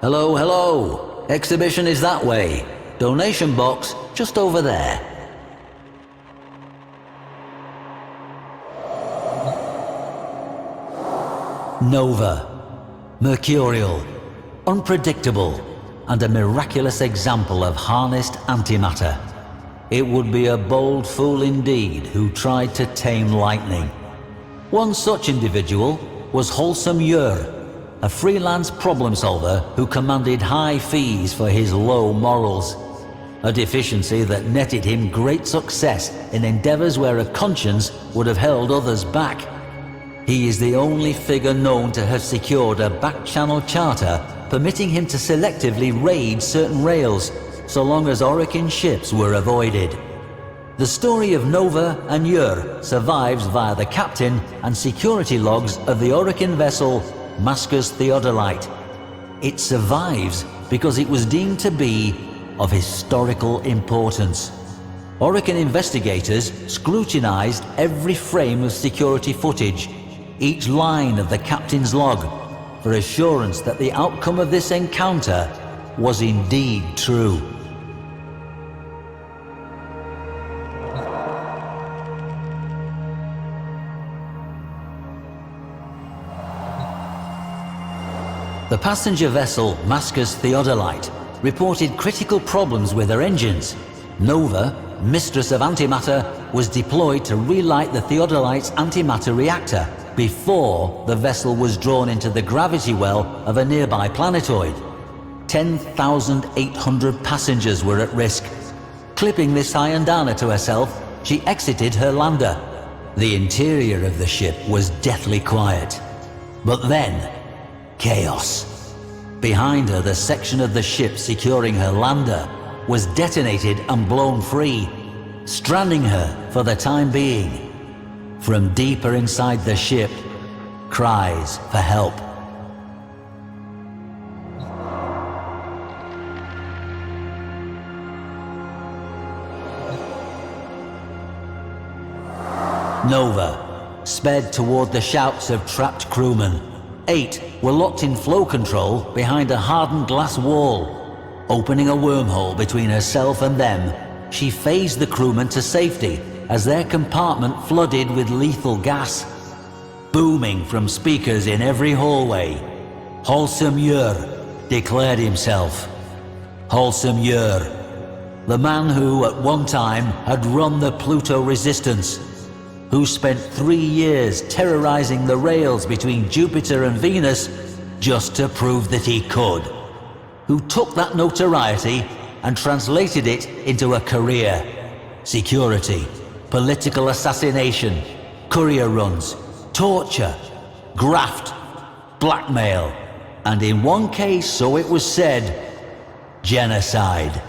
Hello, hello. Exhibition is that way. Donation box just over there. Nova. Mercurial. Unpredictable. And a miraculous example of harnessed antimatter. It would be a bold fool indeed who tried to tame lightning. One such individual was Wholesome Ur, a freelance problem solver who commanded high fees for his low morals. A deficiency that netted him great success in endeavors where a conscience would have held others back. He is the only figure known to have secured a back-channel charter permitting him to selectively raid certain rails so long as Orokin ships were avoided. The story of Nova and Ur survives via the captain and security logs of the Orokin vessel Mascus Theodolite. It survives because it was deemed to be of historical importance. Orokin investigators scrutinized every frame of security footage, each line of the captain's log, for assurance that the outcome of this encounter was indeed true. The passenger vessel Mascus Theodolite reported critical problems with her engines. Nova, mistress of antimatter, was deployed to relight the Theodolite's antimatter reactor before the vessel was drawn into the gravity well of a nearby planetoid. 10,800 passengers were at risk. Clipping this Hyandana to herself, she exited her lander. The interior of the ship was deathly quiet. But then, chaos. Behind her, the section of the ship securing her lander was detonated and blown free, stranding her for the time being. From deeper inside the ship, cries for help. Nova sped toward the shouts of trapped crewmen. 8 were locked in flow control behind a hardened glass wall. Opening a wormhole between herself and them, she phased the crewmen to safety as their compartment flooded with lethal gas. Booming from speakers in every hallway, Wholesome Ur declared himself. Wholesome Ur, the man who at one time had run the Pluto Resistance, who spent 3 years terrorizing the rails between Jupiter and Venus just to prove that he could, who took that notoriety and translated it into a career. Security, political assassination, courier runs, torture, graft, blackmail, and in one case, so it was said, genocide.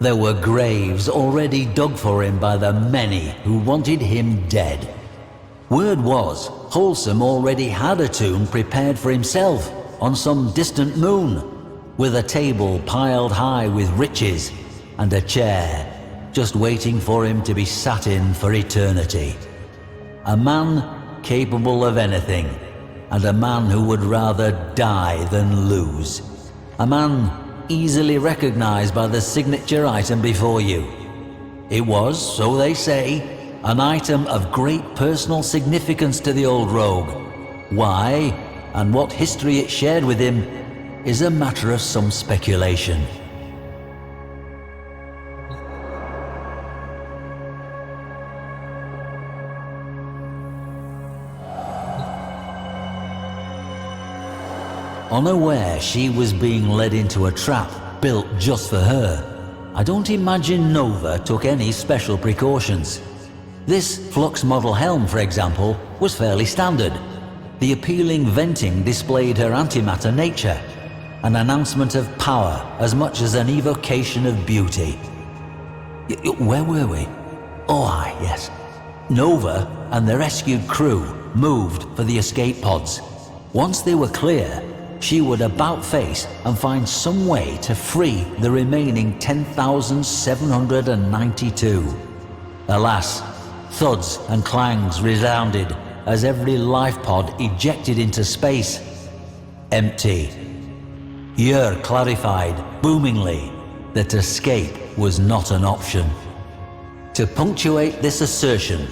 There were graves already dug for him by the many who wanted him dead. Word was, Wholesome already had a tomb prepared for himself on some distant moon, with a table piled high with riches and a chair just waiting for him to be sat in for eternity. A man capable of anything, and a man who would rather die than lose. A man easily recognized by the signature item before you. It was, so they say, an item of great personal significance to the old rogue. Why, and what history it shared with him, is a matter of some speculation. Unaware she was being led into a trap built just for her, I don't imagine Nova took any special precautions. This Flux model helm, for example, was fairly standard. The appealing venting displayed her antimatter nature, an announcement of power as much as an evocation of beauty. Where were we? Oh aye, yes. Nova and the rescued crew moved for the escape pods. Once they were clear, she would about-face and find some way to free the remaining 10,792. Alas, thuds and clangs resounded as every life pod ejected into space. Empty. Yer clarified, boomingly, that escape was not an option. To punctuate this assertion,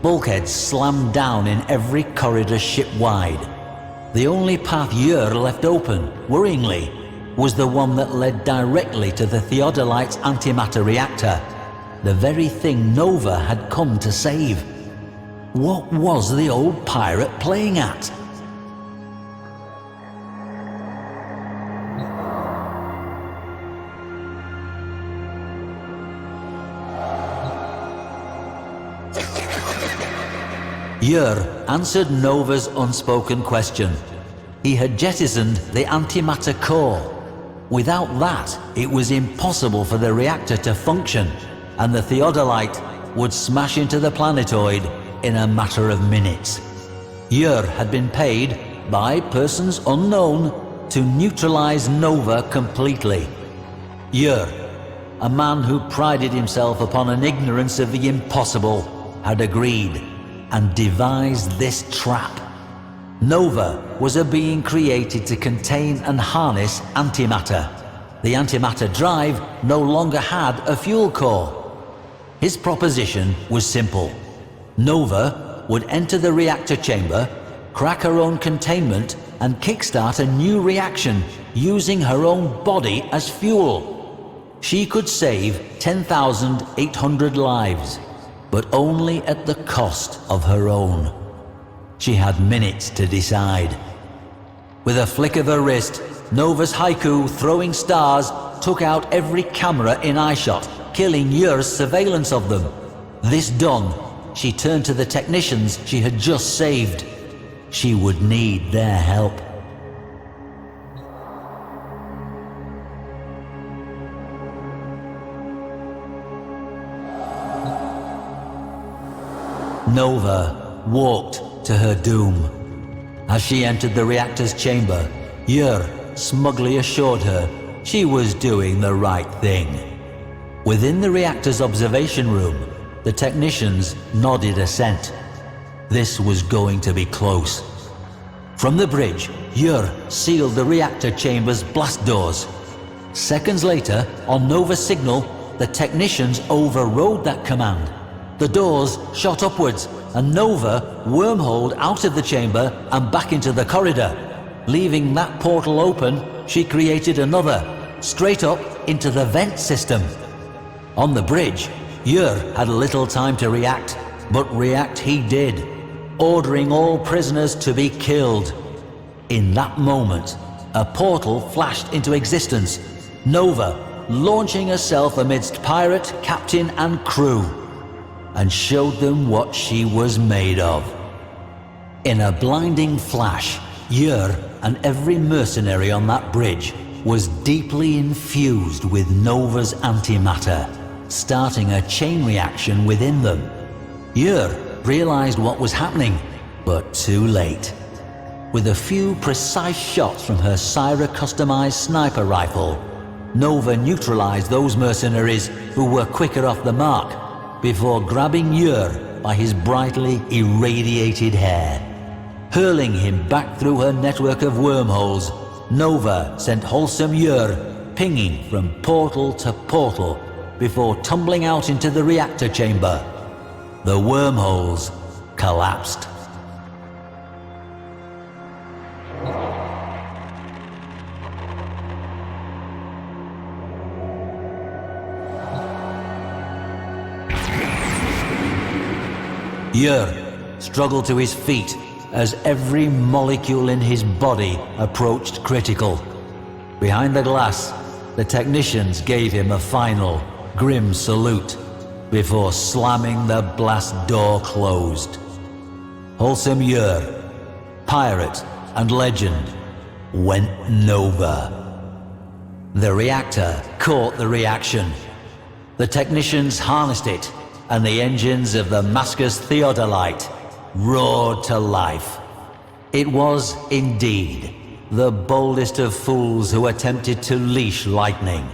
bulkheads slammed down in every corridor ship-wide. The only path Yer left open, worryingly, was the one that led directly to the Theodolite's antimatter reactor, the very thing Nova had come to save. What was the old pirate playing at? Yer answered Nova's unspoken question. He had jettisoned the antimatter core. Without that, it was impossible for the reactor to function, and the Theodolite would smash into the planetoid in a matter of minutes. Yer had been paid, by persons unknown, to neutralize Nova completely. Yer, a man who prided himself upon an ignorance of the impossible, had agreed and devised this trap. Nova was a being created to contain and harness antimatter. The antimatter drive no longer had a fuel core. His proposition was simple. Nova would enter the reactor chamber, crack her own containment, and kickstart a new reaction using her own body as fuel. She could save 10,800 lives, but only at the cost of her own. She had minutes to decide. With a flick of her wrist, Nova's haiku throwing stars took out every camera in eyeshot, killing Yer's surveillance of them. This done, she turned to the technicians she had just saved. She would need their help. Nova walked to her doom. As she entered the reactor's chamber, Yer smugly assured her she was doing the right thing. Within the reactor's observation room, the technicians nodded assent. This was going to be close. From the bridge, Yer sealed the reactor chamber's blast doors. Seconds later, on Nova's signal, the technicians overrode that command. The doors shot upwards, and Nova wormholed out of the chamber and back into the corridor. Leaving that portal open, she created another, straight up into the vent system. On the bridge, Yer had little time to react, but react he did, ordering all prisoners to be killed. In that moment, a portal flashed into existence, Nova launching herself amidst pirate, captain and crew, and showed them what she was made of. In a blinding flash, Yer and every mercenary on that bridge was deeply infused with Nova's antimatter, starting a chain reaction within them. Yer realized what was happening, but too late. With a few precise shots from her Syra-customized sniper rifle, Nova neutralized those mercenaries who were quicker off the mark, before grabbing Yer by his brightly irradiated hair. Hurling him back through her network of wormholes, Nova sent wholesome Yer pinging from portal to portal before tumbling out into the reactor chamber. The wormholes collapsed. Yer struggled to his feet as every molecule in his body approached critical. Behind the glass, the technicians gave him a final, grim salute before slamming the blast door closed. Wholesome Yer, pirate and legend, went Nova. The reactor caught the reaction. The technicians harnessed it, and the engines of the Mascus Theodolite roared to life. It was, indeed, the boldest of fools who attempted to leash lightning.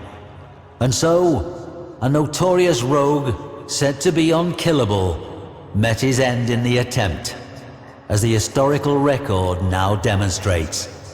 And so, a notorious rogue, said to be unkillable, met his end in the attempt, as the historical record now demonstrates.